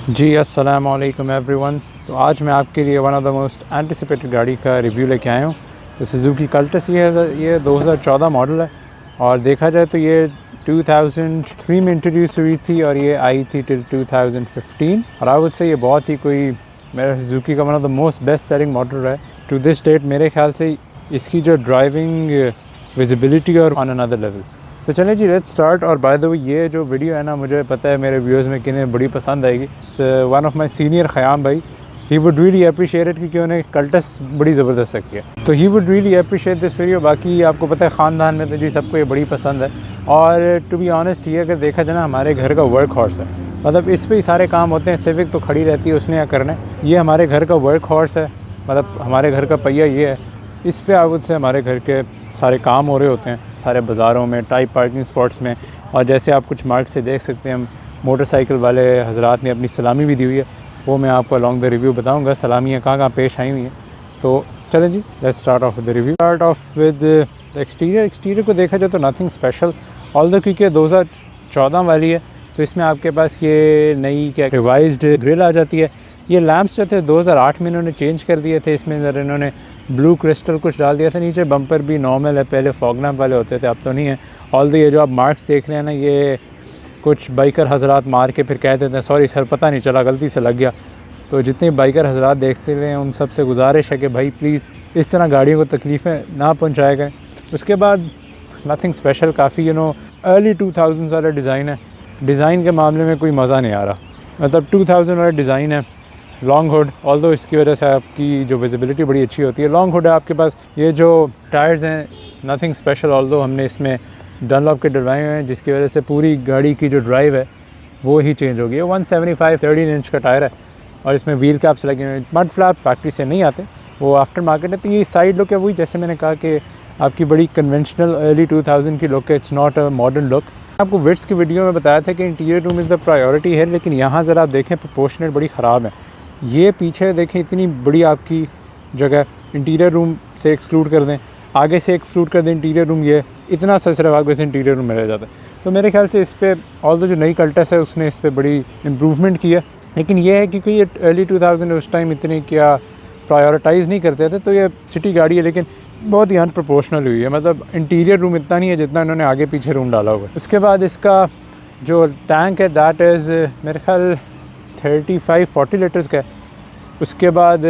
जी अस्सलाम वालेकुम एवरीवन। तो आज मैं आपके लिए one of the most anticipated गाड़ी का रिव्यू लेके आया हूँ। तो सुजुकी कल्टस ये 2014 मॉडल है और देखा जाए तो ये 2003 में इंट्रोड्यूस हुई थी और ये आई थी टिल 2015 और आई वुड से ये बहुत ही कोई मेरा सुजुकी का one of the most best selling model है टू दिस डेट। मेरे ख्याल से इसकी जो ड्राइविंग विजिबिलिटी और ऑन अनदर लेवल। तो चलें जी लेट्स स्टार्ट। और बाय द वे ये जो वीडियो है ना, मुझे पता है मेरे व्यूअर्स में किन्हें बड़ी पसंद आएगी। One of my senior Khayyam भाई, he would really appreciate it क्योंकि उन्हें कल्टस बड़ी ज़बरदस्त लगती है, तो he would really appreciate this video. बाकी आपको पता है ख़ानदान में तो जी सबको ये बड़ी पसंद है और टू बी ऑनेस्ट ये अगर देखा जाए ना, हमारे घर का वर्क हॉर्स है। मतलब इस पर ही सारे काम होते हैं। सिविक तो खड़ी रहती है, उसने क्या करना है। ये हमारे घर का वर्क हॉर्स है, मतलब हमारे घर का पहिया ये है। इस पे आउट से हमारे घर के सारे काम हो रहे होते हैं, सारे बाज़ारों में, टाइप पार्किंग स्पॉट्स में। और जैसे आप कुछ मार्क से देख सकते हैं, मोटरसाइकिल वाले हजरात ने अपनी सलामी भी दी हुई है, वो मैं आपको अलॉन्ग द रिव्यू बताऊंगा सलामियाँ कहाँ कहाँ पेश आई हुई हैं। तो चलें जी let's start off the review. Start off with the exterior को देखा जाए तो नथिंग स्पेशल, ऑल्दो क्योंकि 2014 वाली है तो इसमें आपके पास ये नई क्या रिवाइज्ड ग्रिल आ जाती है। ये लैंप्स जो थे 2008 में इन्होंने चेंज कर दिए थे, इसमें ज़रा इन्होंने ब्लू क्रिस्टल कुछ डाल दिया था। नीचे बम्पर भी नॉर्मल है, पहले फॉग लैंप वाले होते थे, अब तो नहीं है। ऑल्दो ये जो आप मार्क्स देख रहे हैं ना, ये कुछ बाइकर हजरात मार के फिर कह देते हैं सॉरी सर पता नहीं चला, गलती से लग गया। तो जितने बाइकर हजरात देखते रहे हैं उन सब से गुजारिश है कि भाई प्लीज़ इस तरह गाड़ियों को तकलीफ़ें ना पहुँचाए गए। उसके बाद नथिंग स्पेशल, काफ़ी अर्ली 2000 वाला डिज़ाइन है। डिज़ाइन के मामले में कोई मज़ा नहीं आ रहा, मतलब 2000 वाला डिज़ाइन है। लॉन्ग हुड, ऑल्दो इसकी वजह से आपकी जो विजिबिलिटी बड़ी अच्छी होती है। लॉन्ग हुड है आपके पास। ये जो टायर्स हैं नथिंग स्पेशल, ऑल्दो हमने इसमें डनलॉप के डलवाए हुए हैं, जिसकी वजह से पूरी गाड़ी की जो ड्राइव है वो ही चेंज हो गई है। 175 13 इंच का टायर है और इसमें व्हील कैप्स लगे हुए हैं। मड फ्लैप फैक्ट्री से नहीं आते, वो आफ्टर मार्केट है। तो ये साइड लुक है वही, जैसे मैंने कहा कि आपकी बड़ी कन्वेंशनल अर्ली 2000 की लुक है, it's not a modern look. आपको विड्स की वीडियो में बताया था कि interior room is the priority है, लेकिन यहाँ ज़रा आप देखें प्रोपोर्शनेट बड़ी ख़राब है। ये पीछे देखें इतनी बड़ी आपकी जगह, इंटीरियर रूम से एक्सक्लूड कर दें, आगे से एक्सक्लूड कर दें इंटीरियर रूम, ये इतना सा सिर्फ आगे से इंटीरियर रूम में रह जाता है। तो मेरे ख्याल से इस पर ऑल्दो जो नई कल्टस है उसने इस पर बड़ी इम्प्रूवमेंट की है। लेकिन ये है क्योंकि ये अर्ली 2000 उस टाइम इतनी क्या प्रायोरिटाइज़ नहीं करते थे, तो ये सिटी गाड़ी है लेकिन बहुत ही अनप्रोपोर्शनल हुई है। मतलब इंटीरियर रूम इतना नहीं है जितना इन्होंने आगे पीछे रूम डाला हुआ है। उसके बाद इसका जो टैंक है दैट इज़ मेरे ख्याल 35-40 लीटर्स का है। उसके बाद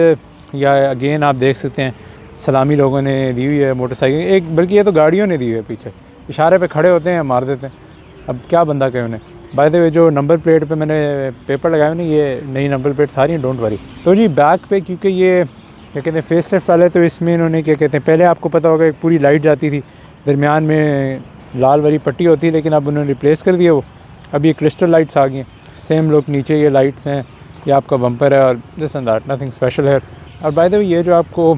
या अगेन आप देख सकते हैं सलामी लोगों ने दी हुई है मोटरसाइकिल एक, बल्कि ये तो गाड़ियों ने दी हुई है। पीछे इशारे पे खड़े होते हैं, मार देते हैं, अब क्या बंदा कहे उन्हें। बाय द वे जो नंबर प्लेट पे मैंने पेपर लगाए हुए ना, ये नई नंबर प्लेट सारी हैं, डोंट वरी। तो जी बैक पे क्योंकि ये क्या कहते हैं फेस लिफ्ट वाले, तो इसमें इन्होंने क्या कहते हैं, पहले आपको पता होगा एक पूरी लाइट जाती थी, दरमियान में लाल वाली पट्टी होती है, लेकिन अब उन्होंने रिप्लेस कर दिया वो। अब ये क्रिस्टल लाइट्स आ गई हैं, सेम लुक, नीचे ये लाइट्स हैं, ये आपका बम्पर है और this and that, nothing special है। और बाय द वे ये जो आपको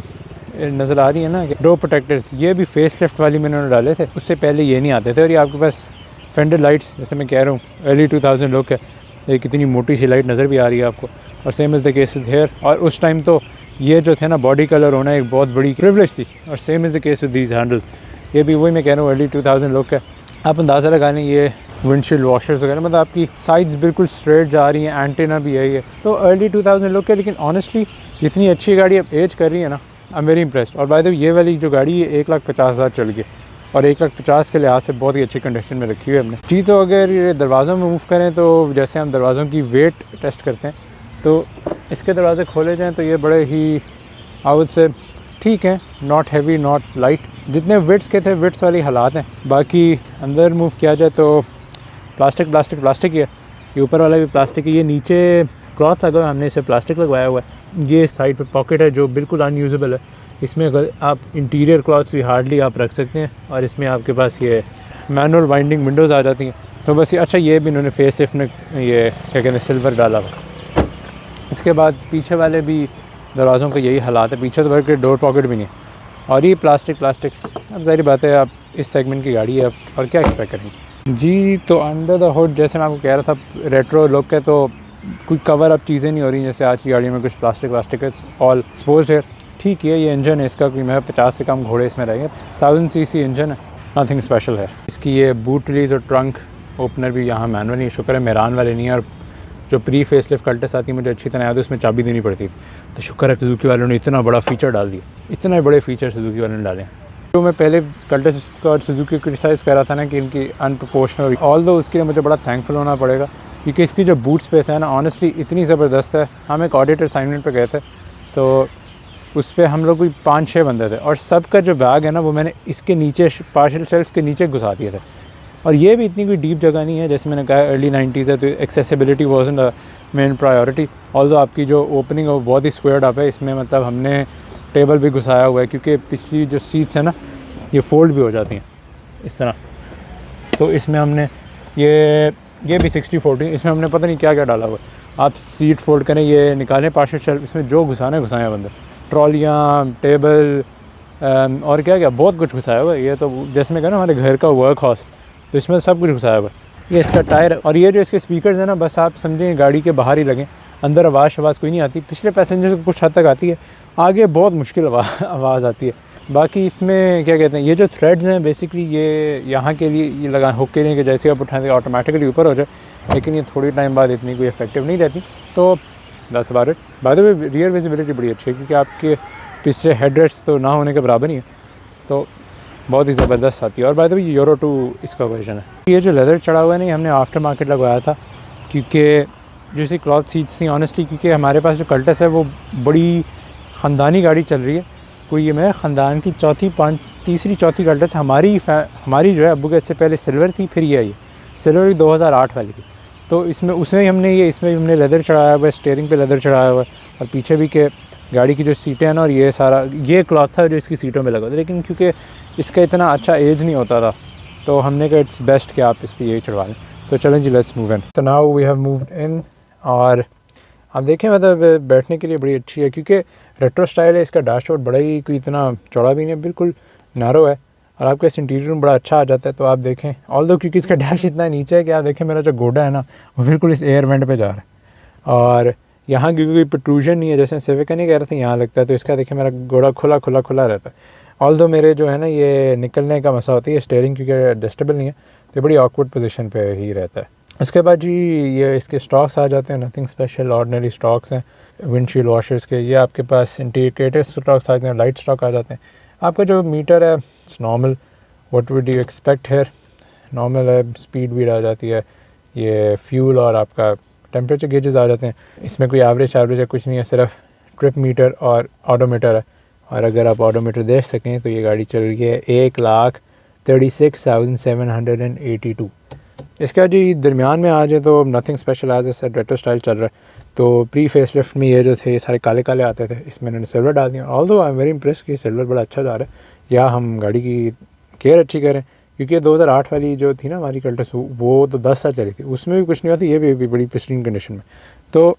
नज़र आ रही है ना डोर प्रोटेक्टर्स, ये भी फेस लिफ्ट वाली में उन्होंने डाले थे, उससे पहले ये नहीं आते थे। और ये आपके पास फेंडर लाइट्स, जैसे मैं कह रहा हूँ अर्ली 2000 लुक है, एक कितनी मोटी सी लाइट नज़र भी आ रही है आपको। और same is the case with here, और उस टाइम तो ये जो थे ना बॉडी कलर होना एक बहुत बड़ी प्रिविलेज थी। और same is the case with these handles, ये भी वही मैं कह रहा हूँ अर्ली 2000 लुक है। आप अंदाज़ा लगा लें ये विंडशील्ड वॉशर्स वगैरह, मतलब आपकी साइड्स बिल्कुल स्ट्रेट जा रही हैं, एंटेना भी है ये, तो अर्ली 2000 लुक है। लेकिन ऑनेस्टली जितनी अच्छी गाड़ी अब एज कर रही है ना, आई एम वेरी इंप्रेस्ड। और बाय द वे ये वाली जो गाड़ी है 1,50,000 चल गई और 1,50,000 के लिहाज से बहुत ही अच्छी कंडीशन में रखी हुई है हमने जी। तो अगर ये दरवाज़ों में मूव करें तो जैसे हम दरवाज़ों की वेट टेस्ट करते हैं, तो इसके दरवाजे खोले जाएँ तो ये बड़े ही आउट से ठीक है, नॉट हैवी नॉट लाइट, जितने विड्स के थे विड्स वाली हालात हैं। बाकी अंदर मूव किया जाए तो प्लास्टिक ही है, ये ऊपर वाला भी प्लास्टिक है। ये नीचे क्लॉथ लगा हुआ है, हमने इसे प्लास्टिक लगवाया हुआ है। ये साइड पे पॉकेट है जो बिल्कुल अनयूजेबल है, इसमें अगर आप इंटीरियर क्लॉथ्स भी हार्डली आप रख सकते हैं। और इसमें आपके पास ये मैनुअल वाइंडिंग विंडोज़ आ जाती हैं। तो बस ये अच्छा, ये भी इन्होंने फेस लिफ्ट में ये क्या कहते हैं सिल्वर डाला हुआ। इसके बाद पीछे वाले भी दरवाज़ों का यही हालात है, पीछे तो भर के डोर पॉकेट भी नहीं है और ये प्लास्टिक। अब ज़ाहिर बात है आप इस सेगमेंट की गाड़ी है और क्या एक्सपेक्ट करेंगे जी। तो अंडर द हुड जैसे मैं आपको कह रहा था रेट्रो लुक है, तो कोई कवर अप चीज़ें नहीं हो रही जैसे आज की गाड़ियों में कुछ प्लास्टिक है, ऑल एक्सपोज्ड है। ठीक है, ये इंजन है इसका, कोई मैं 50 से कम घोड़े इसमें रहेंगे, 1000 सीसी इंजन है, नथिंग स्पेशल है। इसकी ये बूट रिलीज़ और ट्रंक ओपनर भी यहाँ मैनुअल नहीं, शुक्र है मेरान वाले नहीं है। और जो प्री फेसलिफ्ट कल्टस आती है मुझे अच्छी तरह याद है, उसमें चाबी देनी पड़ती थी। तो शुक्र है सुजुकी वालों ने इतना बड़ा फ़ीचर डाल दिया, इतने बड़े फ़ीचर सुजुकी वालों ने डाले हैं। तो मैं पहले कल्टस और सुजुकी को क्रिटिसाइज़ कर रहा था ना कि इनकी अनप्रोपोर्शनल, ऑल दो उसके लिए मुझे बड़ा थैंकफुल होना पड़ेगा क्योंकि इसकी जो बूट स्पेस है ना ऑनेस्टली इतनी ज़बरदस्त है। हम एक ऑडिटर असाइनमेंट पे गए थे तो उस पर हम लोग कोई 5-6 बंदे थे और सबका जो बैग है ना वो मैंने इसके नीचे पार्शल शेल्फ के नीचे घुसा दिए थे। और ये भी इतनी कोई डीप जगह नहीं है, जैसे मैंने कहा अर्ली 90s है तो एक्सेसिबिलिटी वाज़न्ट अ मेन प्रायोरिटी। ऑल्दो आपकी जो ओपनिंग है वो बहुत ही स्क्वायर्ड अप है, इसमें मतलब हमने टेबल भी घुसाया हुआ है क्योंकि पिछली जो सीट्स है ना ये फ़ोल्ड भी हो जाती हैं इस तरह। तो इसमें हमने ये भी 60-40, इसमें हमने पता नहीं क्या क्या डाला हुआ है। आप सीट फोल्ड करें, ये निकालें पार्शल शेल्फ, इसमें जो घुसाने घुसाएँ बंदर, ट्रॉलियाँ, टेबल और क्या क्या बहुत कुछ घुसाया हुआ है। ये तो जैसे मैं कह रहा हूँ हमारे घर का वर्क हाउस, तो इसमें सब कुछ घुसाया हुआ है। ये इसका टायर और ये जो इसके स्पीकर्स हैं ना बस आप समझें गाड़ी के बाहर ही लगें, अंदर आवाज़ कोई नहीं आती। पिछले पैसेंजर को कुछ हद तक आती है, आगे बहुत मुश्किल आवाज़ आती है। बाकी इसमें क्या कहते हैं, ये जो थ्रेड्स हैं बेसिकली ये यहाँ के लिए ये लगा हुक के लिए कि जैसे आप उठाएंगे ऑटोमेटिकली ऊपर हो जाए, लेकिन ये थोड़ी टाइम बाद इतनी कोई इफेक्टिव नहीं रहती। तो that's about it. By the way rear visibility बड़ी अच्छी है क्योंकि आपके पीछे हेडरेस्ट तो ना होने के बराबर ही है, तो बहुत ही ज़बरदस्त आती है। और बाय द वे यूरो 2 इसका वर्जन है। ये जो लेदर चढ़ा हुआ है ना हमने आफ्टर मार्केट लगवाया था क्योंकि जैसी क्लॉथ सीट्स थी ऑनेस्टली, क्योंकि हमारे पास जो कल्टस है वो बड़ी ख़ानदानी गाड़ी चल रही है। कोई ये मैं ख़ानदान की तीसरी चौथी कल्टस हमारी जो है अब्बू के इससे पहले सिल्वर थी, फिर ये आई सिल्वर भी 2008 वाली थी। तो इसमें हमने लेदर चढ़ाया हुआ है, स्टीयरिंग पे लेदर चढ़ाया हुआ है और पीछे भी के गाड़ी की जो सीटें हैं ना और ये सारा ये क्लॉथ था जो इसकी सीटों में लगा था। लेकिन क्योंकि इसका इतना अच्छा एज नहीं होता था तो हमने कहा इट्स बेस्ट कि आप इस पर यही चढ़वा लें। तो चलें जी, लेट्स मूव इन। तो now we have moved in और आप देखें मतलब बैठने के लिए बड़ी अच्छी है क्योंकि रेट्रो स्टाइल है। इसका डैशबोर्ड बड़ा ही कोई इतना चौड़ा भी नहीं है, बिल्कुल नैरो है और आपका इस इंटीरियर में बड़ा अच्छा आ जाता है। तो आप देखें ऑल्दो क्योंकि इसका डैश इतना नीचे है कि आप देखें मेरा जो गोडा है ना वो बिल्कुल इस एयर वेंट पे जा रहा है और यहाँ क्योंकि कोई प्रोट्रूजन नहीं है, जैसे सिविक नहीं कह रहे थे यहाँ लगता है, तो इसका देखें मेरा गोड़ा खुला रहता है। ऑल्दो मेरे जो है ना ये निकलने का मसला होता है, ये स्टीयरिंग क्योंकि एडजस्टेबल नहीं है तो बड़ी ऑकवर्ड पोजीशन पे ही रहता है। उसके बाद जी ये इसके स्टॉक्स आ जाते हैं, नथिंग स्पेशल, ऑर्डिनरी स्टॉक्स हैं विंडशील्ड वॉशर्स के। ये आपके पास इंडिकेटर स्टॉक्स आ जाते हैं, लाइट स्टॉक आ जाते हैं। आपका जो मीटर है it's normal, what would you expect here, normal है। स्पीड भी आ जाती है, ये फ्यूल और आपका टेम्परेचर गेजेस आ जाते हैं। इसमें कोई एवरेज है कुछ नहीं है, सिर्फ ट्रिप मीटर और ऑडोमीटर है। और अगर आप ऑडोमीटर देख सकें तो ये गाड़ी चल रही है 1,36,782। इसका जी दरमियान में आ जाए तो nothing special as a set, retro style चल रहा है। तो प्री फेस लिफ्ट में ये जो थे सारे काले काले आते थे, इसमें इन्होंने सिल्वर डाल दिया। Although I am very impress कि सिल्वर बड़ा अच्छा जा रहा है, या हम गाड़ी की केयर अच्छी करें क्योंकि 2008 वाली जो थी ना हमारी कल्टस वो तो 10 साल चली थी, उसमें भी कुछ नहीं होती, ये भी बड़ी प्रिस्टीन कंडीशन में। तो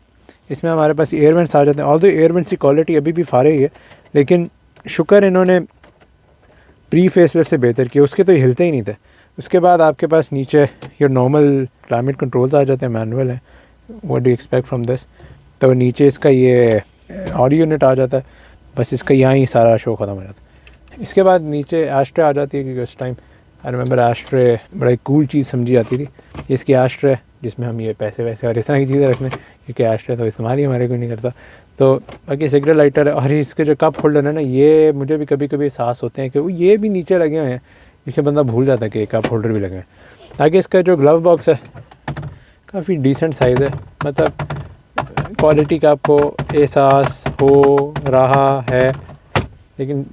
इसमें हमारे पास एयर वेंट्स आ जाते हैं। ऑल्दो एयर वेंट्स की क्वालिटी अभी भी फारे ही है, लेकिन शुक्र इन्होंने प्री फेस लिफ्ट से बेहतर किया, उसके तो हिलते ही नहीं थे। उसके बाद आपके पास नीचे ये नॉर्मल क्लाइमेट कंट्रोल्स आ जाते हैं, मैनुअल है, what do expect from this. तो नीचे इसका ये ऑडियो यूनिट आ जाता है, बस इसका यहाँ ही सारा शो ख़त्म हो जाता है। इसके बाद नीचे एस्ट्रे आ जाती है क्योंकि उस टाइम आई रिमेंबर एस्ट्रे बड़ा कूल चीज़ समझी जाती थी। इसकी एस्ट्रे जिसमें हम ये पैसे वैसे और इस तरह की चीज़ें रखने, क्योंकि एस्ट्रे तो इस्तेमाल ही हमारे कोई नहीं करता। तो बाकी सिगरेट लाइटर है और इसके जो कप होल्डर है ना, ये मुझे भी कभी कभी एहसास होते हैं कि वो ये भी नीचे लगे हुए हैं, इसके बंदा भूल जाता है कि कप होल्डर भी लगे हैं। ताकि इसका जो ग्लव बॉक्स है काफ़ी डिसेंट साइज़ है, मतलब क्वालिटी का आपको एहसास हो रहा है। लेकिन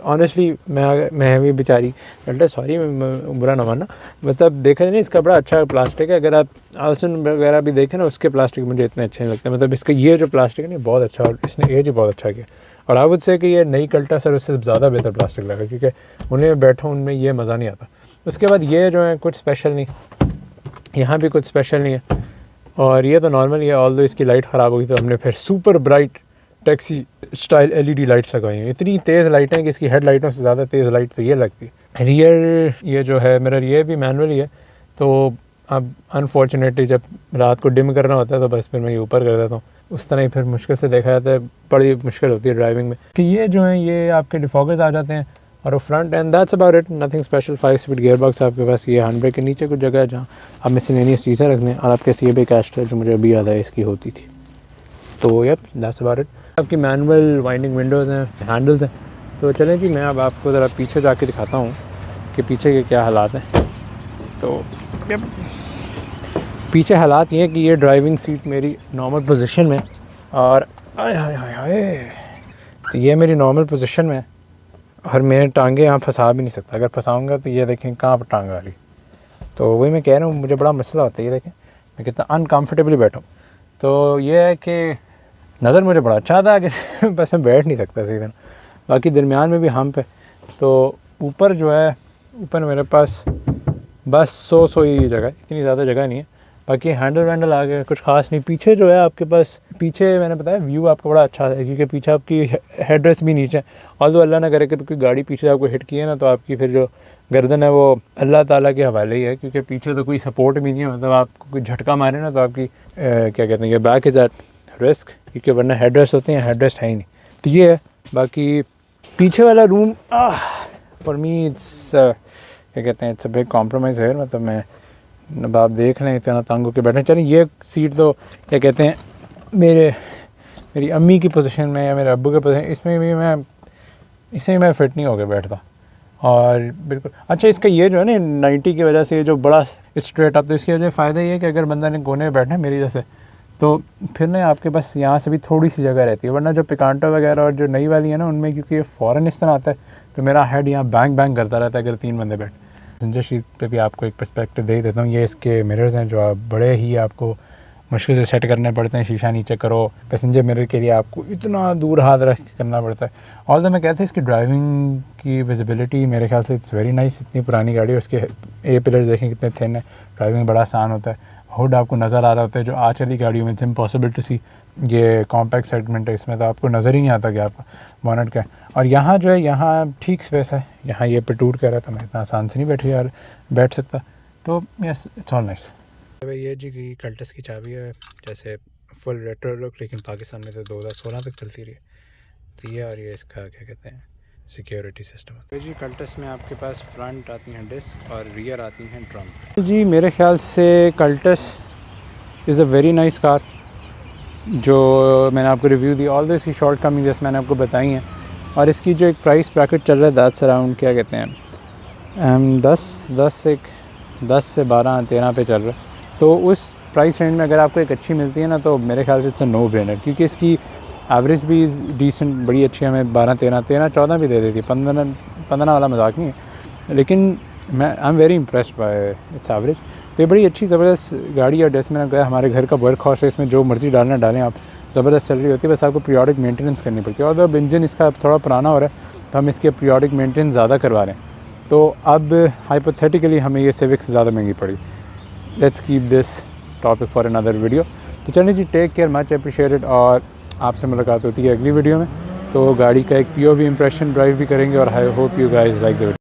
ऑनेस्टली मैं भी बेचारी अल्टर सॉरी मैं बुरा ना मानना, मतलब देखा जाए ना इसका बड़ा अच्छा प्लास्टिक है। अगर आप आलसन वगैरह भी देखें ना उसके प्लास्टिक मुझे इतने अच्छे नहीं लगते, मतलब इसका ये जो प्लास्टिक है ना बहुत अच्छा, और इसने एज बहुत अच्छा किया। और आई वुड से कि ये नई कल्टा सर उससे ज़्यादा बेहतर प्लास्टिक लगा क्योंकि उन्हें बैठा उनमें ये मज़ा नहीं आता। उसके बाद ये जो है कुछ स्पेशल नहीं, यहाँ भी कुछ स्पेशल नहीं है और ये तो नॉर्मल ही है। ऑल्दो इसकी लाइट ख़राब होगी तो हमने फिर super bright taxi style LED lights लगाई हैं। इतनी तेज़ लाइटें कि इसकी हेड लाइटों से ज़्यादा तेज़ लाइट तो ये लगती है। रियर ये जो है मिरर ये भी मैनुअल ही है, तो अब अनफॉर्चुनेटली जब रात को डिम करना होता है तो बस फिर मैं ये ऊपर कर देता हूँ। उस तरह ही फिर मुश्किल से देखा जाता है, बड़ी मुश्किल होती है ड्राइविंग में। कि ये जो है ये आपके डिफॉगर्स आ जाते हैं और वो front end that's about it, nothing special. 5 speed gear box आपके पास, ये हैंड ब्रेक के नीचे कुछ जगह है जहाँ आप मिसलेनियस चीज़ें रखने, और आपके सी बी कैस्ट है जो मुझे अभी याद है इसकी होती थी। तो यप दैट्स अबाउट इट। आपकी मैनुअल वाइंडिंग विंडोज़ हैं, हैंडल्स हैं। तो चलें जी, मैं अब आपको ज़रा पीछे जाके दिखाता हूँ कि पीछे के क्या हालात हैं। तो पीछे हालात ये हैं कि ये ड्राइविंग सीट मेरी नॉर्मल पोजीशन में, और आय हाय हाय हाय, तो ये मेरी नॉर्मल पोजीशन में, और मैं टांगे यहाँ फंसा भी नहीं सकता। अगर फंसाऊँगा तो ये देखें कहाँ पर टांग आ रही। तो वही मैं कह रहा हूँ, मुझे बड़ा मसला होता है। ये देखें मैं कितना अनकम्फर्टेबली बैठा हूँ। तो ये है कि नज़र मुझे बड़ा अच्छा आता है कि बस मैं बैठ नहीं सकता सीधे। बाकी दरमियान में भी हम पे, तो ऊपर जो है, ऊपर मेरे पास बस 100 ही जगह, इतनी ज़्यादा जगह नहीं है। बाकी हैंडल वैंडल आ गए, कुछ ख़ास नहीं। पीछे जो है आपके पास, पीछे मैंने बताया व्यू आपका बड़ा अच्छा है, क्योंकि पीछे आपकी हेड रेस्ट भी नीचे है। और अल्लाह ना करे कि कोई गाड़ी पीछे आपको हिट की है ना, तो आपकी फिर जो गर्दन है वो अल्लाह ताला के हवाले ही है, क्योंकि पीछे तो कोई सपोर्ट भी नहीं है। मतलब आपको कोई झटका मारे ना तो आपकी क्या कहते हैं, बैक इज़ एट रिस्क, क्योंकि वरना हेड रेस्ट होते हैं, हेड रेस्ट है ही नहीं। तो ये है। बाकी पीछे वाला रूम फॉर मी इट्स क्या कहते हैं, इट्स अ बिग कॉम्प्रोमाइज़ है। मतलब मैं, अब आप देख लें इतना तंग होकर बैठे। चलिए ये सीट तो क्या कहते हैं, मेरी अम्मी की पोजीशन में या मेरे अब्बू के पोजीशन, इसमें भी मैं फ़िट नहीं होकर बैठता। और बिल्कुल अच्छा, इसका ये जो है ना 90 की वजह से जो बड़ा स्ट्रेट अप, तो इसकी वजह फ़ायदा ये है कि अगर बंदा ने कोने में बैठना है मेरी जैसे, तो फिर ना आपके पास यहाँ से भी थोड़ी सी जगह रहती है। वरना जो पिकांटो वगैरह और जो नई वाली है ना, उनमें क्योंकि ये फ़ौरन इस तरह आता है, तो मेरा हेड यहाँ बैंग करता रहता है अगर 3 बंदे बैठ। पैसेंजर सीट पे भी आपको एक पर्सपेक्टिव दे देता हूँ। ये इसके मिरर्स हैं जो आप बड़े ही आपको मुश्किल से सेट करने पड़ते हैं। शीशा नीचे करो, पैसेंजर मिरर के लिए आपको इतना दूर हाथ रख के करना पड़ता है। और तो मैं कहता हूँ इसकी ड्राइविंग की विजिबिलिटी मेरे ख्याल से इट्स वेरी नाइस। इतनी पुरानी गाड़ी है, उसके ए पिलर्स देखें कितने थिन है, ड्राइविंग बड़ा आसान होता है। हुड आपको नज़र आ रहा होता है, जो आज वाली गाड़ियों में इट्स इम्पॉसिबल टू सी। ये कॉम्पैक्ट सेगमेंट है, इसमें तो आपको नज़र ही नहीं आता कि आपका बोनट का है। और यहाँ जो है, यहाँ ठीक स्पेस है, यहाँ ये प्रटूट कर रहा था, मैं इतना आसान से नहीं बैठ सकता। तो यस इट्स ऑल नाइस। ये जी की कल्टस की चाबी है, जैसे फुल रेट्रो लुक, लेकिन पाकिस्तान में तो 2016 तक चलती रही। तो ये और ये इसका क्या कहते हैं सिक्योरिटी सिस्टम। तो जी कल्टस में आपके पास फ्रंट आती हैं डिस्क और रियर आती हैं ड्रम। जी मेरे ख्याल से Cultus is a very nice car, जो मैंने आपको रिव्यू दी। ऑल इसकी शॉर्ट कमिंग जैसे मैंने आपको बताई हैं। और इसकी जो एक प्राइस ब्रैकेट चल रहा है दैट्स अराउंड क्या कहते हैं 10 से 12-13 पे चल रहा है। तो उस प्राइस रेंज में अगर आपको एक अच्छी मिलती है ना, तो मेरे ख्याल से इट्स अ नो ब्रेनर, क्योंकि इसकी एवरेज भी डिसेंट बड़ी अच्छी है। हमें 12-13-14 भी दे देती है, 15 वाला मजाक नहीं है। लेकिन I am very impressed by it's average. तो ये बड़ी अच्छी ज़बरदस्त गाड़ी है। जैसे मैंने कहा, हमारे घर का वर्क हॉर्स है, इसमें जो मर्ज़ी डालें आप, ज़बरदस्त चल रही होती है। बस आपको पीरियोडिक मेंटेनेंस करनी पड़ती है। और अब इंजन इसका थोड़ा पुराना हो रहा है, तो हम इसके पीरियोडिक मेंटेनेंस ज़्यादा करवा रहे हैं। तो अब हाइपोथेटिकली हमें ये सिविक्स ज़्यादा महंगी पड़ी। Let's keep this topic for another video. तो चलिए जी, टेक केयर, मच अप्रिशिएटेड। और आपसे मुलाकात होती है अगली वीडियो में। तो गाड़ी का एक POV इंप्रेशन ड्राइव भी करेंगे, और I hope you guys like the video.